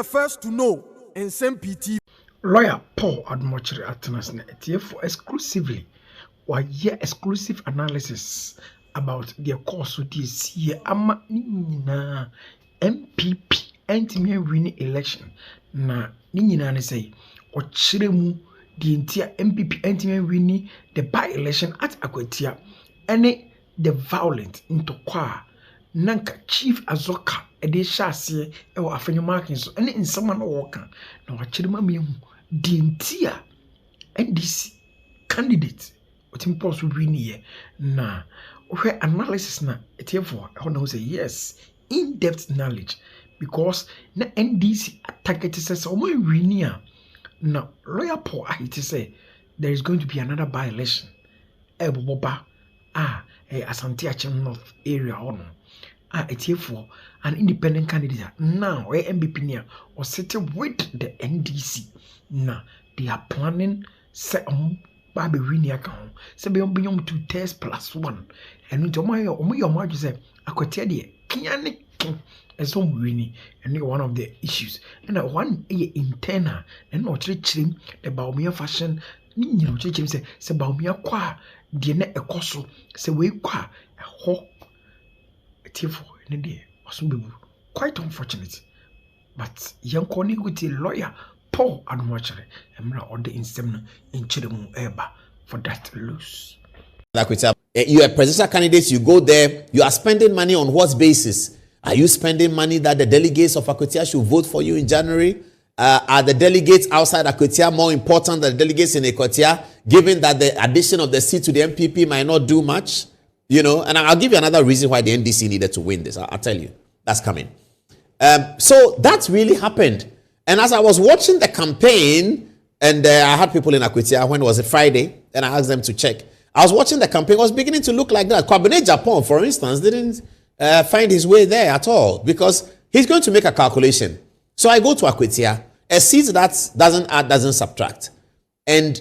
the first to know. Nsem-Pii. Lawyer Paul Admochiri Atanas na for exclusively or exclusive analysis about the course of this year ama nina NPP entime win election na nina ne say or chiremu the entire NPP entime win the by election at Akwatia any the violent into kwa nanka Chief Azorka ede shase e wa afenyo marking so ene nsama no woka na wa chirema mehu the entire NDC candidate otim post win here na where analysis na etefo I want to say yes in-depth knowledge because na NDC target says omo win na lawyer Paul it say there is going to be another by election eboba Asante Achem North area ono etefo an independent candidate now MPP near or sitting with the NDC now they are planning set Baby Winnie account. Say be on to test +1. And into my your say Akwatia de Kiani as some Winnie and one of the issues. And one internal and not reaching the Baumia fashion. You know, Chim say Baumia qua the net a cosso say we qua a hawk a tearful in a day or some quite unfortunate. But young Connie with a lawyer. Paul Admochiri emra order Nsem in Chidemu Eba for that lose. You are a presidential candidate, you go there, you are spending money on what basis? Are you spending money that the delegates of Akwatia should vote for you in January? Are the delegates outside Akwatia more important than the delegates in Akwatia, given that the addition of the seat to the NPP might not do much? You know, and I'll give you another reason why the NDC needed to win this. I'll tell you. That's coming. So that's really happened. And as I was watching the campaign, and I had people in Akwatia when it was a Friday, and I asked them to check. I was watching the campaign, it was beginning to look like that. Kwabene Japan, for instance, didn't find his way there at all because he's going to make a calculation. So I go to Akwatia, a seat that doesn't add, doesn't subtract. And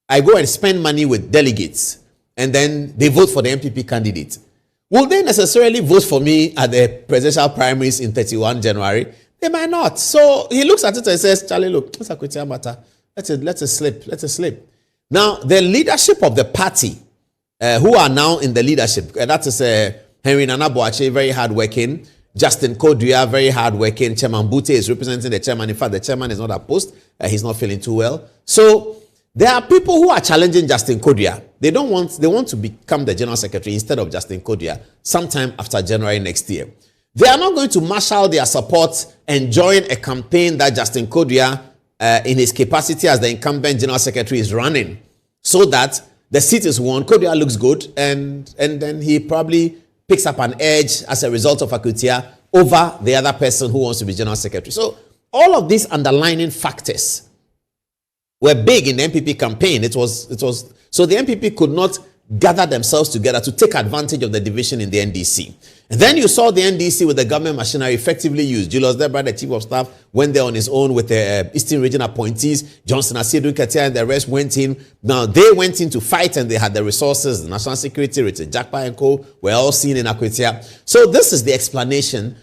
I go and spend money with delegates, and then they vote for the NPP candidate. Will they necessarily vote for me at the presidential primaries in 31 January? They might not. So he looks at it and says, Charlie, look, it's a Akwatia matter. Let it slip. Now, the leadership of the party, who are now in the leadership, that is Henry Nana Boakye, very hardworking. Justin Kodua, very hardworking. Chairman Bute is representing the chairman. In fact, the chairman is not opposed. He's not feeling too well. So there are people who are challenging Justin Kodua. They want to become the general secretary instead of Justin Kodua sometime after January next year. They are not going to marshal their support and join a campaign that Justin Kodua, in his capacity as the incumbent general secretary, is running, so that the seat is won. Kodua looks good, and then he probably picks up an edge as a result of Akwatia over the other person who wants to be general secretary. So all of these underlining factors were big in the NPP campaign. It was so the NPP could not gather themselves together to take advantage of the division in the NDC. And then you saw the NDC with the government machinery effectively used. Julius Debra, the chief of staff, went there on his own with the Eastern Region appointees. Johnson Asiedu Katia and the rest went in. Now, they went in to fight and they had the resources. The National Security, Richard Jakpa and co. were all seen in Akwatia. So this is the explanation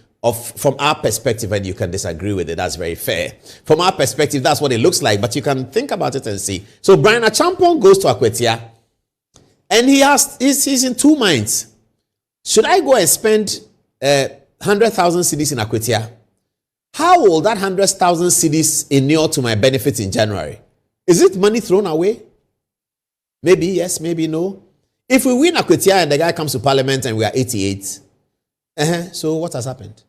from our perspective, and you can disagree with it. That's very fair. From our perspective, that's what it looks like, but you can think about it and see. So Brian Achampong goes to Akwatia, and he's in two minds. Should I go and spend 100,000 cedis in Akwatia? How will that 100,000 cedis inure to my benefit in January? Is it money thrown away? Maybe yes, maybe no. If we win Akwatia and the guy comes to parliament and we are 88, so what has happened?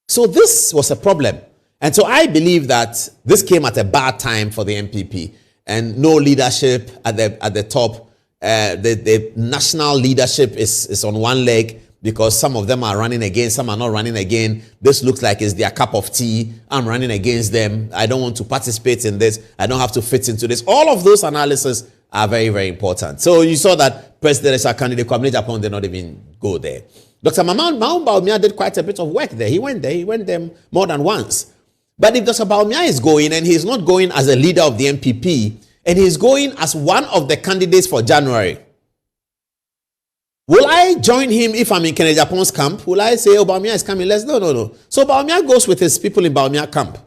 So this was a problem. And so I believe that this came at a bad time for the NPP, and no leadership at the top. The national leadership is on one leg because some of them are running again, some are not running again. This looks like it's their cup of tea. I'm running against them. I don't want to participate in this. I don't have to fit into this. All of those analyses are very, very important. So you saw that presidential candidate Kwabene Japan did not even go there. Dr. Mahmoud Bawumia did quite a bit of work there. He went there more than once. But if Dr. Bawumia is going, and he's not going as a leader of the NPP, and he's going as one of the candidates for January, Will I join him if I'm in Kennedy Japon's camp? Will I say, oh, Bawumia is coming? No. So Bawumia goes with his people in Bawumia camp.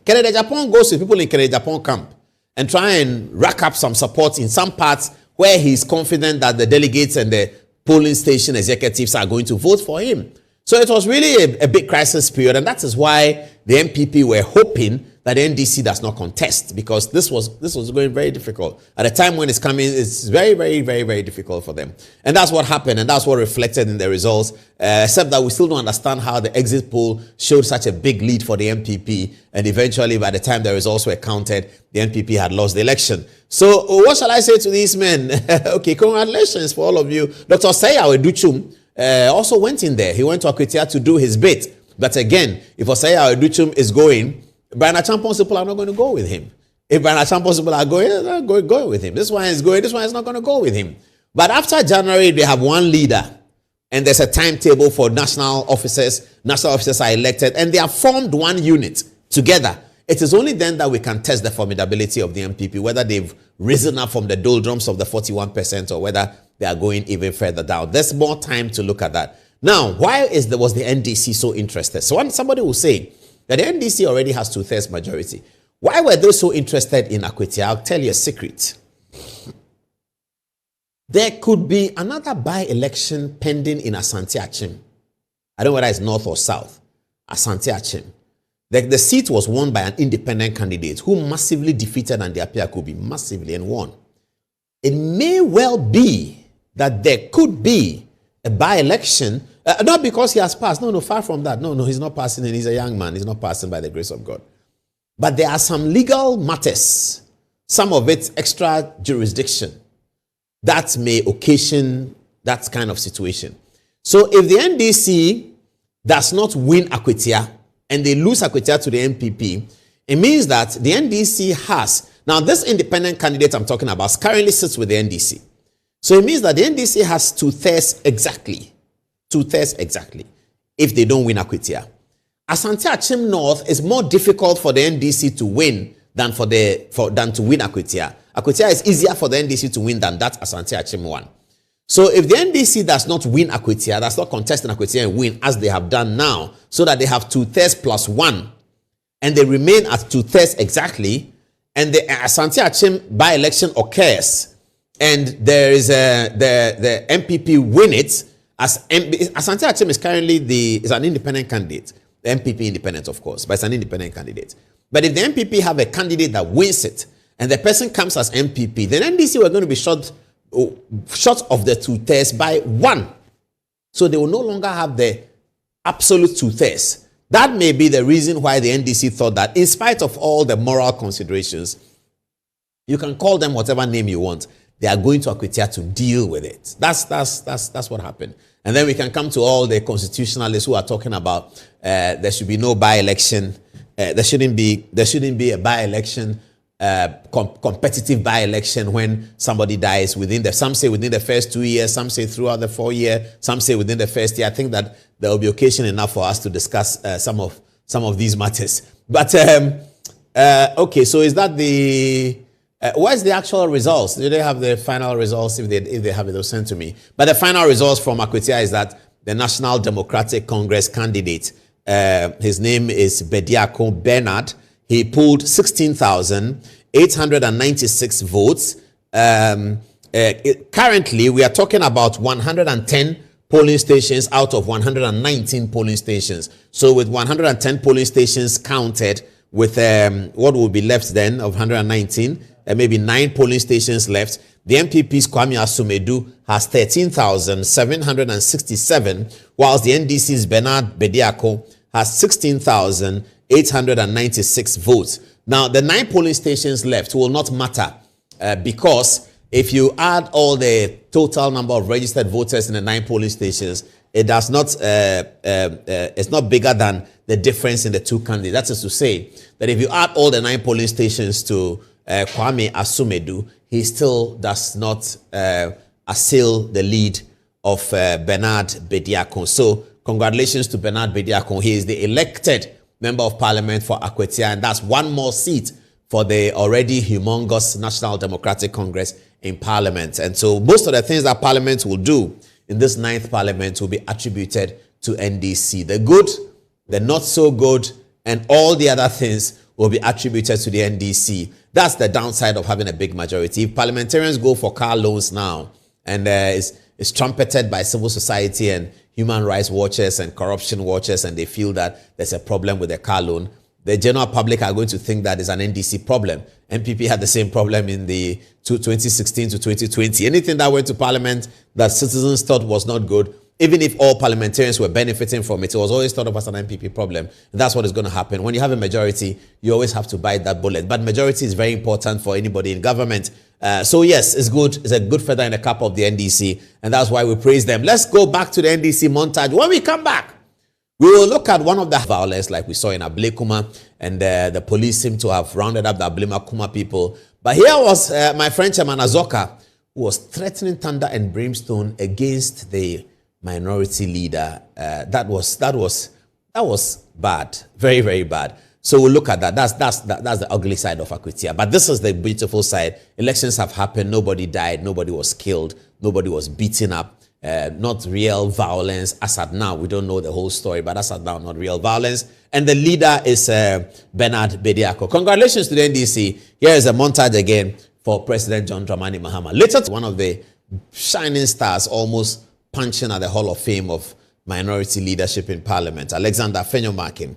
Kennedy Japan goes with people in Kennedy Japan camp and try and rack up some support in some parts where he's confident that the delegates and the polling station executives are going to vote for him. So it was really a big crisis period, and that is why the NPP were hoping that the NDC does not contest, because this was going very difficult. At a time when it's coming, it's very difficult for them. And that's what happened, and that's what reflected in the results, except that we still don't understand how the exit poll showed such a big lead for the NPP, and eventually by the time the results were counted, the NPP had lost the election. So what shall I say to these men? Okay, congratulations for all of you. Dr. Osei Aweduchum also went in there. He went to Akwatia to do his bit. But again, if Osei Aweduchum is going, Brian Achampon's people are not going to go with him. If Brian Achampon's people are going, they're not going with him. This one is going, this one is not going to go with him. But after January, they have one leader, and there's a timetable for national officers. National officers are elected, and they have formed one unit together. It is only then that we can test the formidability of the NPP, whether they've risen up from the doldrums of the 41% or whether they are going even further down. There's more time to look at that. Now, why was the NDC so interested? So somebody will say that the NDC already has 2/3 majority. Why were they so interested in Akwatia? I'll tell you a secret. There could be another by-election pending in Asante Achim. I don't know whether it's north or south. Asante Achim. The seat was won by an independent candidate who massively defeated Andy Apiakubi, massively, and won. It may well be that there could be a by-election, not because he has passed. No, far from that. No, he's not passing, and he's a young man. He's not passing by the grace of God. But there are some legal matters, some of it extra jurisdiction, that may occasion that kind of situation. So if the NDC does not win Akwatia and they lose Akwatia to the NPP, it means that the NDC has, now this independent candidate I'm talking about currently sits with the NDC. So it means that the NDC has 2/3 exactly. 2/3 exactly if they don't win Akwatia. Asante Achim North is more difficult for the NDC to win than to win Akwatia. Akwatia is easier for the NDC to win than that Asante Achim one. So if the NDC does not win Akwatia, does not contest in Akwatia and win as they have done now, so that they have 2/3 plus 1, and they remain at 2/3 exactly, and the Asante Achim by-election occurs, and there is the NPP win it, Asante Achim is currently is an independent candidate. The NPP independent, of course, but it's an independent candidate. But if the NPP have a candidate that wins it, and the person comes as NPP, then NDC were going to be short of the 2/3 by 1. So they will no longer have the absolute 2/3. That may be the reason why the NDC thought that, in spite of all the moral considerations, you can call them whatever name you want, they are going to Akwatia to deal with it. That's what happened. And then we can come to all the constitutionalists who are talking about there should be no by-election. There shouldn't be a by-election, competitive by-election when somebody dies some say within the first 2 years, some say throughout the 4 year, some say within the first year. I think that there will be occasion enough for us to discuss some of these matters. But okay, so is that where's the actual results? Do they have the final results? If they have it, they'll send to me. But the final results from Akwatia is that the National Democratic Congress candidate, his name is Bediako Bernard. He pulled 16,896 votes. Currently, we are talking about 110 polling stations out of 119 polling stations. So with 110 polling stations counted, with what will be left then of 119, maybe 9 polling stations left, the NPP's Kwame Asumedu has 13,767, whilst the NDC's Bernard Bediako has 16,896 votes. Now, the 9 polling stations left will not matter because if you add all the total number of registered voters in the 9 polling stations, it does not. It's not bigger than the difference in the 2 candidates. That is to say that if you add all the 9 polling stations to Kwame Asumedu, he still does not assail the lead of Bernard Bediako. So congratulations to Bernard Bediako. He is the elected Member of Parliament for Akwatia, and that's one more seat for the already humongous National Democratic Congress in Parliament. And so most of the things that Parliament will do in this 9th Parliament will be attributed to NDC. The good, the not so good, and all the other things will be attributed to the NDC. That's the downside of having a big majority. If parliamentarians go for car loans now, and it's trumpeted by civil society and human rights watchers and corruption watchers, and they feel that there's a problem with the car loan, the general public are going to think that is an NDC problem. NPP had the same problem in the 2016 to 2020. Anything that went to parliament that citizens thought was not good, even if all parliamentarians were benefiting from it, it was always thought of as an NPP problem. And that's what is going to happen. When you have a majority, you always have to bite that bullet. But majority is very important for anybody in government. So yes, it's good. It's a good feather in the cap of the NDC. And that's why we praise them. Let's go back to the NDC montage. When we come back, we will look at one of the violence like we saw in Ablekuma, and the police seem to have rounded up the Ablemakuma people. But here was my friend Chairman Azorka, who was threatening thunder and brimstone against the minority leader. That was bad, very, very bad. So we'll look at that. That's the ugly side of Akwatia. But this is the beautiful side. Elections have happened. Nobody died. Nobody was killed. Nobody was beaten up. Not real violence. As at now, we don't know the whole story, but as at now, not real violence. And the leader is Bernard Bediako. Congratulations to the NDC. Here is a montage again for President John Dramani Mahama. Later, one of the shining stars, almost punching at the Hall of Fame of minority leadership in Parliament, Alexander Afenyo-Markin.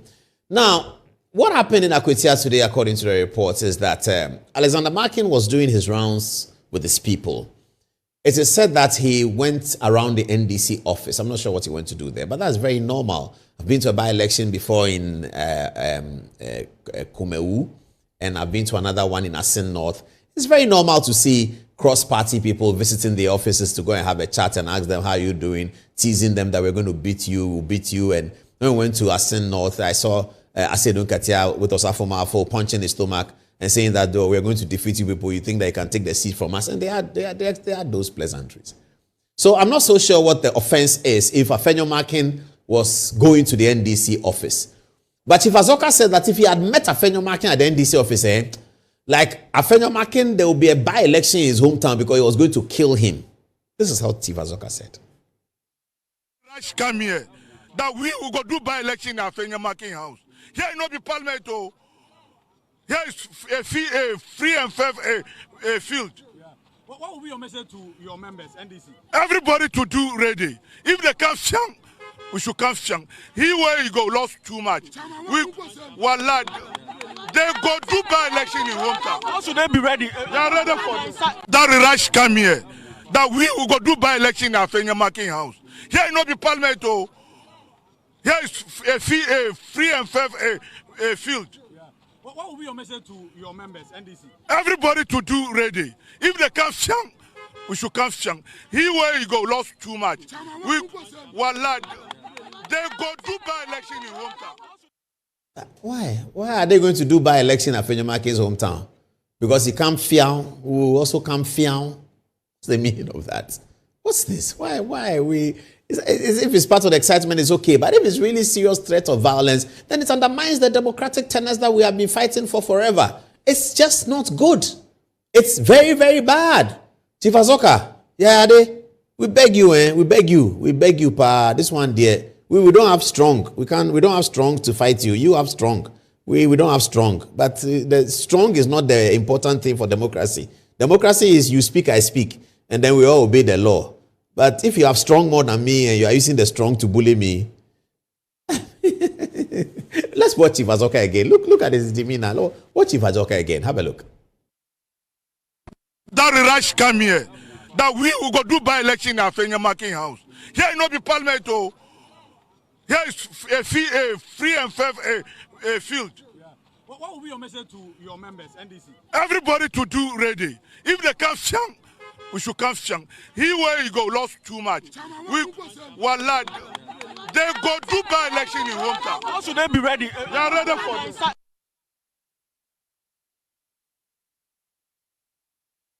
Now, what happened in Akwatia today, according to the reports, is that Alexander Markin was doing his rounds with his people. It is said that he went around the NDC office. I'm not sure what he went to do there, but that's very normal. I've been to a by-election before in Kumeu, and I've been to another one in Asin North. It's very normal to see cross-party people visiting the offices to go and have a chat and ask them, how are you doing? Teasing them that we're going to beat you. And when we went to Asin North, I saw Nsem-Pii with Osafo Maafo punching his stomach and saying that, though, we're going to defeat you people. You think that you can take the seat from us? And they had those pleasantries. So I'm not so sure what the offense is if Afenyo-Markin was going to the NDC office. But Chief Azorka said that if he had met Afenyo-Markin at the NDC office, like Afenyo-Markin, there will be a by-election in his hometown because he was going to kill him. This is how Chief Azorka said. Come here, that we will go do by-election in Afenyo-Markin house. Here is not the parliament, oh. Here is a free and fair field. Yeah. What will be your message to your members, NDC? Everybody to do ready. If they come strong, we should come strong. Here where you go lost too much. Wallah, they go do by-election in hometown. How should they be ready? They are ready for this. That rush come here. That we will go do by-election in Afenyo-Markin house. Here is not the parliament, oh. Here is a free and fair field. Yeah. What will be your message to your members, NDC? Everybody to do ready. If they come strong, we should come strong. Here where you go lost too much. Wallah, they go do by-election in hometown. Why are they going to do by-election at Afenyo-Markin's hometown? Because he come fiao, who will also come fiao. What's the meaning of that? What's this? Why are we... If it's part of the excitement, it's okay. But if it's really serious threat of violence, then it undermines the democratic tenets that we have been fighting for forever. It's just not good. It's very, very bad. Chief Azorka, we beg you, We beg you, pa. This one, dear. We don't have strong. We don't have strong to fight you. You have strong. We don't have strong. But the strong is not the important thing for democracy. Democracy is you speak, I speak, and then we all obey the law. But if you have strong more than me and you are using the strong to bully me, let's watch Chief Azorka again. Look at his demeanor. Watch Chief Azorka again. Have a look. That rush come here. That we will go do by-election in Afenyo-Markin house. Here is not the parliament, oh. Here is a free and fair field. Yeah. What will be your message to your members, NDC? Everybody to do ready. If they come strong, we should come strong. Here where you go lost too much. Wallah, they go do by-election in hometown. How should they be ready? They are ready for this.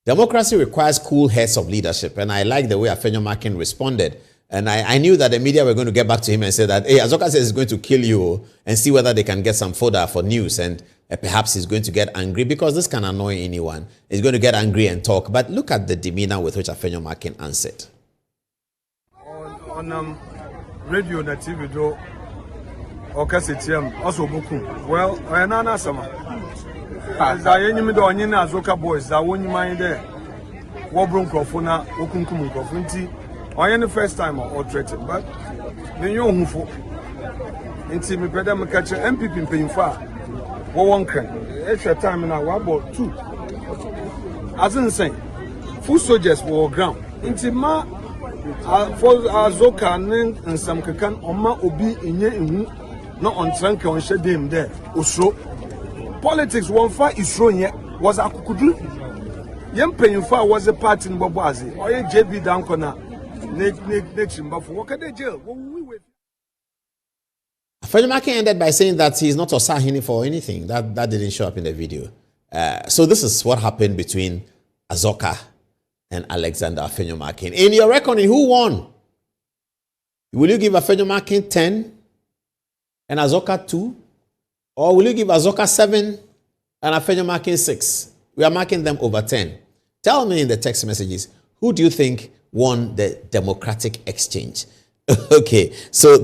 Democracy requires cool heads of leadership, and I like the way Afenyo-Markin responded. And I knew that the media were going to get back to him and say that, hey, Azorka says he's going to kill you and see whether they can get some fodder for news. And perhaps he's going to get angry because this can annoy anyone. He's going to get angry and talk. But look at the demeanor with which Afenyomakin answered. On radio and TV, do also book. Well, I am not sama. As I am in the Azorka boys, that won't mind there. Wobron Crofona, Okunkum Crofunti. I am the first time or threatened, but the young who into me, brother, me catch NPP paying far. One can extra time now, about 2. As in saying, full soldiers were ground. Into ma for Azorka and Nsem-Pii on ma obi in not on trunk on shed him there. Also, politics one far is thrown yet was a kukudu. Young paying far was a part in Bobazi or a JB down corner. But for what can they jail? We wait. Afenyomakin ended by saying that he's not Osahini for anything. That didn't show up in the video. So this is what happened between Azorka and Alexander Afenyomakin. In your reckoning, who won? Will you give Afenyomakin 10 and Azorka 2? Or will you give Azorka 7 and Afenyomakin 6? We are marking them over 10. Tell me in the text messages, who do you think won the democratic exchange? Okay, so that